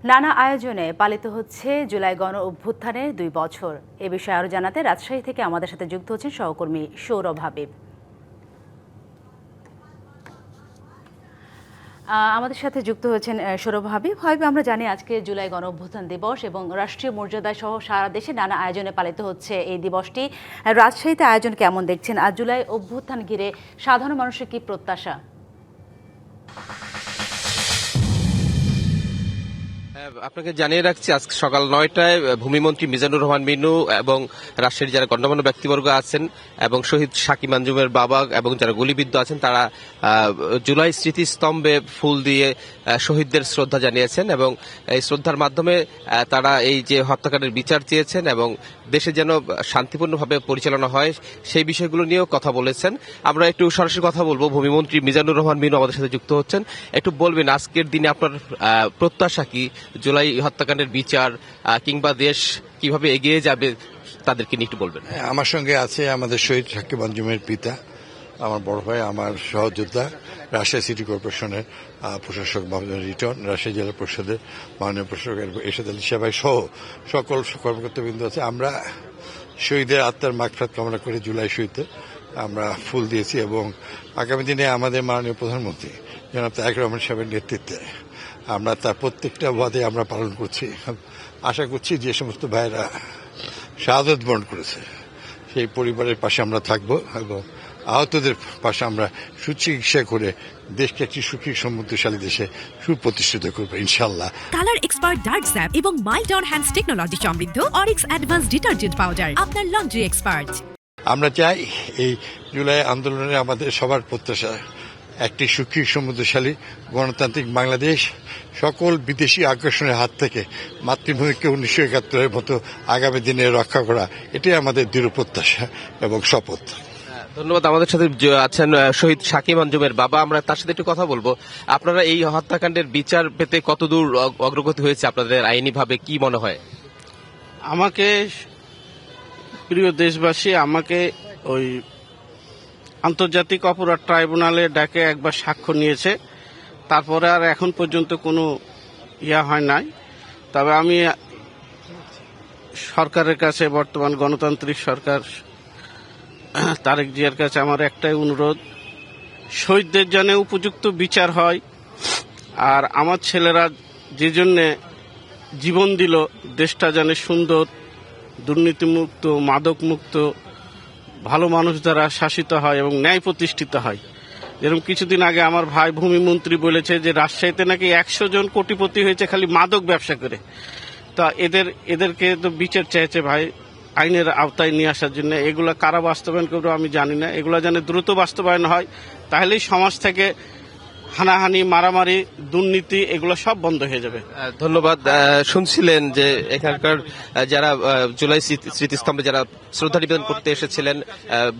নানা আয়োজনে পালিত হচ্ছে জুলাই গণ অভ্যুত্থানের ২ বছর। এ বিষয়ে আরো জানাতে রাজশাহী থেকে আমাদের সাথে যুক্ত হচ্ছেন সহকর্মী সৌরভ হাবিব। আমাদের সাথে যুক্ত হচ্ছেন সৌরভ হাবিব। আমরা জানি আজকে জুলাই গণ অভ্যুত্থান দিবস এবং রাষ্ট্রীয় মর্যাদায় সহ সারা দেশে নানা আয়োজনে পালিত হচ্ছে এই দিবসটি। রাজশাহীতে আয়োজন কেমন দেখছেন, আর জুলাই অভ্যুত্থান ঘিরে সাধারণ মানুষের কি প্রত্যাশা? আপনাকে জানিয়ে রাখছি, আজকে সকাল ৯টায় ভূমিমন্ত্রী মিজানুর রহমান মিনু এবং রাজশাহীর যারা গণ্যমান্য ব্যক্তিবর্গ আছেন এবং শহীদ সাকিব আঞ্জুমের বাবা এবং যারা গুলিবিদ্ধ আছেন তারা জুলাই স্মৃতিস্তম্ভে ফুল দিয়ে শহীদদের শ্রদ্ধা জানিয়েছেন এবং এই শ্রদ্ধার মাধ্যমে তারা এই যে হত্যাকাণ্ডের বিচার চেয়েছেন এবং দেশে যেন শান্তিপূর্ণভাবে পরিচালনা হয় সেই বিষয়গুলো নিয়েও কথা বলেছেন। আমরা একটু সরাসরি কথা বলবো। ভূমিমন্ত্রী মিজানুর রহমান মিনু আমাদের সাথে যুক্ত হচ্ছেন। একটু বলবেন আজকের দিনে আপনার প্রত্যাশা কি, জুলাই হত্যাকাণ্ডের বিচার কিংবা দেশ কিভাবে এগিয়ে যাবে তাদেরকে নিয়ে একটু বলবেন। আমার সঙ্গে আছে আমাদের শহীদ সাকিব আঞ্জুমের পিতা, আমার বড় ভাই, আমার সহযোদ্ধা, রাজশাহী সিটি কর্পোরেশনের প্রশাসক মহোদয় রিটন, রাজশাহী জেলা পরিষদের মাননীয় প্রশাসক এরশাদ আলী সাহেব সহ সকল কর্মকর্তাবৃন্দ আছে। আমরা শহীদের আত্মার মাগফিরাত কামনা করে জুলাই শহীদে আমরা ফুল দিয়েছি এবং আগামী দিনে আমাদের মাননীয় প্রধানমন্ত্রী জনাব তারেক রহমান সাহেবের নেতৃত্বে আমরা তার প্রত্যেকটা ওয়াদে আমরা পালন করছি। আশা করছি যে সমস্ত ভাইয়েরা শাহাদত বরণ করেছে সেই পরিবারের পাশে আমরা থাকব এবং আহতদের পাশে আমরা সুচিকিৎসা করে দেশকে একটি সুখী সমৃদ্ধশালী দেশে সুপ্রতিষ্ঠিত করবো ইনশাআল্লাহ। কালার এক্সপার্ট ডার্ক স্যাপ এবং মাইল্ড অন হ্যান্ডস টেকনোলজি সমৃদ্ধ অরিক্স অ্যাডভান্স ডিটারজেন্ট পাউডার আপনার লন্ড্রি এক্সপার্ট। আমরা চাই এই জুলাই আন্দোলনে আমাদের সবার প্রত্যাশা একটি সুখী সমৃদ্ধশালী গণতান্ত্রিক বাংলাদেশ সকল বিদেশি আগ্রাসনের হাত থেকে মাতৃভূমিকে 1971-এর মতো আগামী দিনে রক্ষা করা, এটাই আমাদের দৃঢ় প্রত্যাশা এবং শপথ। ধন্যবাদ। আমাদের সাথে আছেন শহীদ সাকিব আঞ্জুমের বাবা, আমরা তার সাথে একটু কথা বলবো। আপনারা এই হত্যাকাণ্ডের বিচার পেতে কতদূর অগ্রগতি হয়েছে আপনাদের আইনিভাবে, কি মনে হয়? আমাকে প্রিয় দেশবাসী, আমাকে ওই আন্তর্জাতিক অপরাধ ট্রাইব্যুনালে ডাকে একবার সাক্ষ্য নিয়েছে, তারপরে আর এখন পর্যন্ত কোনো হয় নাই। তবে আমি সরকারের কাছে, বর্তমান গণতান্ত্রিক সরকার তারেক জিয়ার কাছে আমার একটাই অনুরোধ, শহীদদের যেন উপযুক্ত বিচার হয়। আর আমার ছেলেরা যে জন্যে জীবন দিল, দেশটা যেন সুন্দর, দুর্নীতিমুক্ত, মাদকমুক্ত, ভালো মানুষ দ্বারা শাসিত হয় এবং ন্যায় প্রতিষ্ঠিত হয়। যেরকম কিছুদিন আগে আমার ভাই ভূমিমন্ত্রী বলেছে যে রাজশাহীতে নাকি 100 জন কোটিপতি হয়েছে খালি মাদক ব্যবসা করে। তা এদেরকে তো বিচার চাইছে ভাই, আইনের আওতায় নিয়ে আসার জন্য। এগুলো কারা বাস্তবায়ন করবে আমি জানি না, এগুলো যেন দ্রুত বাস্তবায়ন হয়, তাহলেই সমাজ থেকে হানাহানি, মারামারি, দুর্নীতি এগুলো সব বন্ধ হয়ে যাবে। ধন্যবাদ। শুনছিলেন যে এখানকার যারা জুলাই স্মৃতিস্তম্ভে যারা শ্রদ্ধা নিবেদন করতে এসেছিলেন,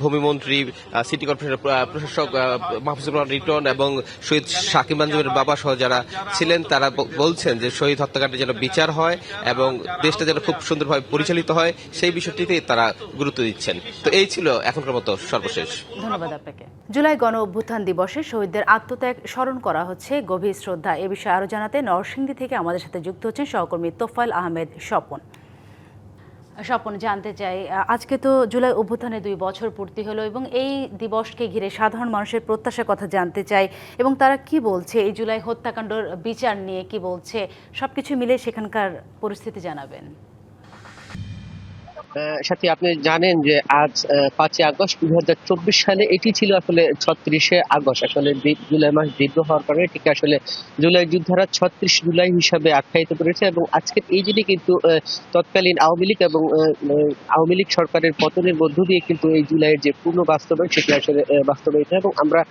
ভূমিমন্ত্রী, সিটি কর্পোরেশনের প্রশাসক মাহফুজুর রহমান রিটন এবং শহীদ সাকিব আঞ্জুমের বাবা সহ যারা ছিলেন, তারা বলছেন যে শহীদ হত্যাকাণ্ডে যেন বিচার হয় এবং দেশটা যেন খুব সুন্দরভাবে পরিচালিত হয় সেই বিষয়টিতে তারা গুরুত্ব দিচ্ছেন। তো এই ছিল এখনকার মতো সর্বশেষ। ধন্যবাদ আপনাকে। জুলাই গণ অভ্যুত্থান দিবসে শহীদদের আত্মত্যাগ স্মরণ করা হচ্ছে গভীর শ্রদ্ধা। এ বিষয়ে আরো জানাতে নরসিংদী থেকে আমাদের সাথে যুক্ত হচ্ছেন সহকর্মী তোফায়েল আহমেদ স্বপন। জানতে চাই, আজকে তো জুলাই অভ্যুত্থানের 2 বছর পূর্তি হলো এবং এই দিবসকে ঘিরে সাধারণ মানুষের প্রত্যাশার কথা জানতে চাই এবং তারা কি বলছে, এই জুলাই হত্যাকাণ্ডের বিচার নিয়ে কি বলছে, সবকিছু মিলে সেখানকার পরিস্থিতি জানাবেন। সাথী, আপনি জানেন যে আজ 5 আগস্ট 2024 সালে, এটি ছিল আসলে 36শে আগস্ট। আসলে জুলাই মাস দীর্ঘ হওয়ার কারণে ঠিক আসলে জুলাই যোদ্ধারা 36 জুলাই হিসাবে আখ্যায়িত করেছে এবং আজকের এই দিনে কিন্তু তৎকালীন আওয়ামী লীগ এবং আওয়ামী লীগ সরকারের পতনের মধ্য দিয়ে কিন্তু এই জুলাইয়ের যে পূর্ণ বাস্তবায়ন সেটি আসলে বাস্তবায়িত। এবং আমরা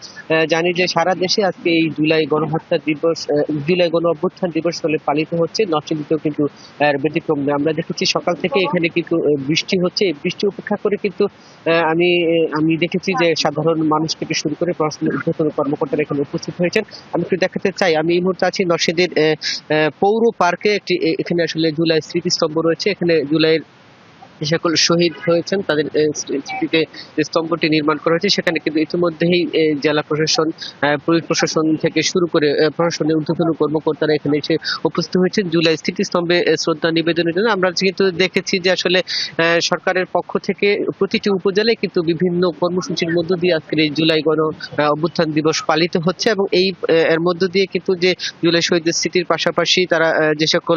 জানি যে সারা দেশে আজকে এই জুলাই গণহত্যা দিবস, জুলাই গণ অভ্যুত্থান দিবস হলে পালিত হচ্ছে। নরসিংদীতেও কিন্তু ব্যতিক্রম নেই। আমরা দেখেছি সকাল থেকে এখানে কিন্তু বৃষ্টি হচ্ছে, বৃষ্টি উপেক্ষা করে কিন্তু আমি দেখেছি যে সাধারণ মানুষ থেকে শুরু করে প্রশাসনের ঊর্ধ্বতন কর্মকর্তারা এখানে উপস্থিত হয়েছেন। আমি একটু দেখাতে চাই, আমি এই মুহূর্তে আছি নরসিংদীর পৌর পার্কে। এখানে আসলে জুলাই স্মৃতিস্তম্ভ রয়েছে, এখানে জুলাইয়ের যে সকল শহীদ হয়েছেন তাদের স্মৃতিতে যে স্তম্ভটি নির্মাণ করা হয়েছে সেখানে কিন্তু ইতিমধ্যেই জেলা প্রশাসন, পুলিশ প্রশাসন থেকে শুরু করে প্রশাসনের ঊর্ধ্বতন কর্মকর্তারা এখানে এসে উপস্থিত হয়েছেন জুলাই স্মৃতিস্তম্ভে শ্রদ্ধা নিবেদনের জন্য। আমরা কিন্তু দেখেছি যে আসলে সরকারের পক্ষ থেকে প্রতিটি উপজেলায় কিন্তু বিভিন্ন কর্মসূচির মধ্য দিয়ে আজকের এই জুলাই গণ অভ্যুত্থান দিবস পালিত হচ্ছে, এবং এই এর মধ্য দিয়ে কিন্তু যে জুলাই শহীদদের স্মৃতির পাশাপাশি তারা যে সকল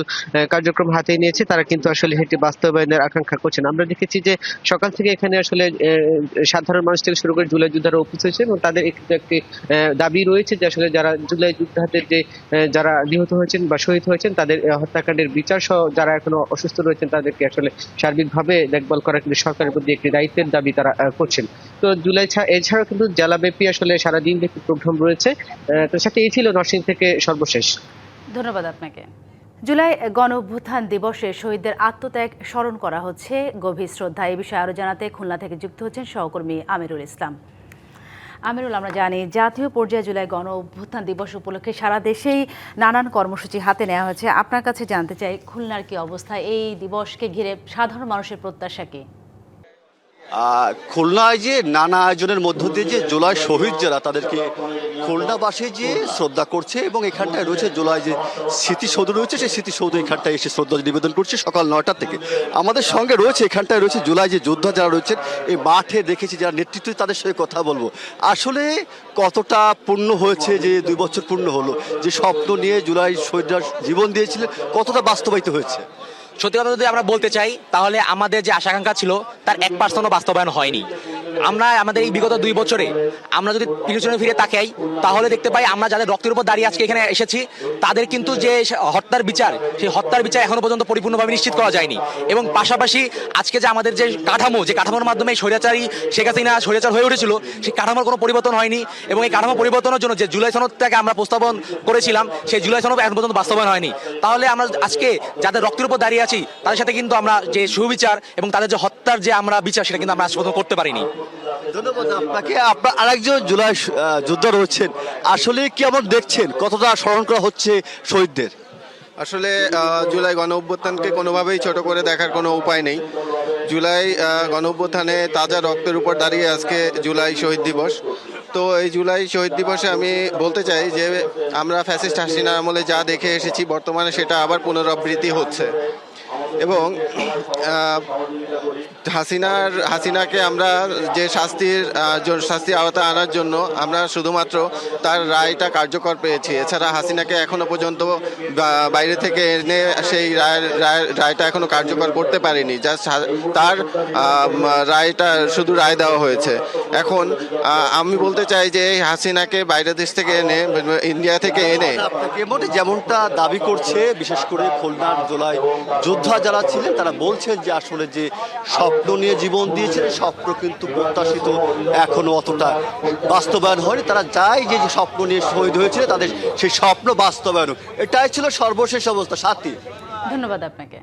কার্যক্রম হাতে নিয়েছে তারা কিন্তু আসলে সেটি বাস্তবায়নের আকাঙ্ক্ষা করছেন। আমরা দেখেছি যে সকাল থেকে এখানে আসলে সাধারণ মানুষ থেকে শুরু করে জুলাই যোদ্ধারা উপস্থিত হয়েছে এবং তাদের একটি দাবি রয়েছে যে আসলে যারা জুলাই যোদ্ধাদের যে যারা নিহত হয়েছেন বা শহীদ হয়েছেন তাদের হত্যাকাণ্ডের বিচার সহ যারা এখনো অসুস্থ রয়েছেন তাদেরকে আসলে সার্বিকভাবে দেখভাল করা কিন্তু সরকারের প্রতি একটি দায়িত্বের দাবি তারা করছেন। তো জুলাই এছাড়াও কিন্তু জেলাব্যাপী আসলে সারাদিন ব্যাপী প্রোগ্রাম রয়েছে। তো সাথে এই ছিল নরসিংদী থেকে সর্বশেষ। ধন্যবাদ আপনাকে। জুলাই গণ অভ্যুত্থান দিবসে শহীদদের আত্মত্যাগ স্মরণ করা হচ্ছে গভীর শ্রদ্ধা। এই বিষয়ে আরও জানাতে খুলনা থেকে যুক্ত হচ্ছেন সহকর্মী আমিরুল ইসলাম। আমিরুল, আমরা জানি জাতীয় পর্যায়ে জুলাই গণ অভ্যুত্থান দিবস উপলক্ষে সারা দেশেই নানান কর্মসূচি হাতে নেওয়া হয়েছে। আপনার কাছে জানতে চাই খুলনার কি অবস্থা, এই দিবসকে ঘিরে সাধারণ মানুষের প্রত্যাশা কি? খুলনায় যে নানা আয়োজনের মধ্য দিয়ে যে জুলাই শহীদ যারা তাদেরকে খুলনাবাসী যে শ্রদ্ধা করছে, এবং এখানটায় রয়েছে জুলাই যে স্মৃতিসৌধ রয়েছে সেই স্মৃতিসৌধ এখানটায় এসে শ্রদ্ধা নিবেদন করছে সকাল 9টা থেকে। আমাদের সঙ্গে রয়েছে এখানটায় রয়েছে জুলাই যে যোদ্ধা যারা রয়েছেন এই মাঠে দেখেছি যারা নেতৃত্ব, তাদের সঙ্গে কথা বলবো আসলে কতটা পূর্ণ হয়েছে যে 2 বছর পূর্ণ হলো, যে স্বপ্ন নিয়ে জুলাই শহীদরা জীবন দিয়েছিলেন কতটা বাস্তবায়িত হয়েছে। সত্যি কথা যদি আমরা বলতে চাই তাহলে আমাদের যে আশাকাঙ্ক্ষা ছিল তার 1% বাস্তবায়ন হয়নি। আমরা আমাদের এই বিগত 2 বছরে আমরা যদি পিছনে ফিরে তাকাই তাহলে দেখতে পাই আমরা যাদের রক্তের উপর দাঁড়িয়ে আজকে এখানে এসেছি তাদের কিন্তু যে হত্যার বিচার, সেই হত্যার বিচার এখনো পর্যন্ত পরিপূর্ণভাবে নিশ্চিত করা যায়নি। এবং পাশাপাশি আজকে যে আমাদের যে কাঠামোর মাধ্যমে স্বৈরাচারী শেখ হাসিনা স্বৈরাচার হয়ে উঠেছিল সেই কাঠামোর কোনো পরিবর্তন হয়নি, এবং এই কাঠামো পরিবর্তনের জন্য যে জুলাই সনদটাকে আমরা প্রস্তাবন করেছিলাম সেই জুলাই সনদ এখন পর্যন্ত বাস্তবায়ন হয়নি। তাহলে আমরা আজকে যাদের রক্তের উপর দাঁড়িয়ে আছি তাদের সাথে কিন্তু আমরা যে সুবিচার এবং তাদের যে হত্যার যে আমরা বিচার সেটা কিন্তু আমরা আজ পর্যন্ত করতে পারিনি। ধন্যবাদ আপনাকে। আপনার আরেকজন জুলাই যোদ্ধা রয়েছেন, আসলে কেমন দেখছেন, কতটা স্মরণ করা হচ্ছে শহীদদের? আসলে জুলাই গণ অভ্যুত্থানকে কোনোভাবেই ছোট করে দেখার কোনো উপায় নেই। জুলাই গণ অভ্যুত্থানে তাজা রক্তের উপর দাঁড়িয়ে আজকে জুলাই শহীদ দিবস। তো এই জুলাই শহীদ দিবসে আমি বলতে চাই যে আমরা ফ্যাসিস্ট হাসিনা আমলে যা দেখে এসেছি বর্তমানে সেটা আবার পুনরাবৃত্তি হচ্ছে, এবং হাসিনাকে আমরা যে শাস্তির আওতায় আনার জন্য আমরা শুধুমাত্র তার রায়টা কার্যকর পেয়েছি। এছাড়া হাসিনাকে এখনো পর্যন্ত বাইরে থেকে এনে সেই রায়টা এখনো কার্যকর করতে পারেনি, জাস্ট তার রায়টা শুধু রায় দেওয়া হয়েছে। এখন আমি বলতে চাই যে হাসিনাকে বাইরের দেশ থেকে এনে, ইন্ডিয়া থেকে এনে যেমনটা দাবি করছে বিশেষ করে খুলনার জুলাই যোদ্ধা যারা ছিলেন তারা বলছেন যে আসলে যে স্বপ্ন নিয়ে জীবন দিয়েছিলেন স্বপ্ন কিন্তু প্রত্যাশিত এখনো অতটা বাস্তবায়ন হয়নি। তারা চায় যে স্বপ্ন নিয়ে শহীদ হয়েছিল তাদের সেই স্বপ্ন বাস্তবায়ন। এটাই ছিল সর্বশেষ অবস্থা। সাথী, ধন্যবাদ আপনাকে।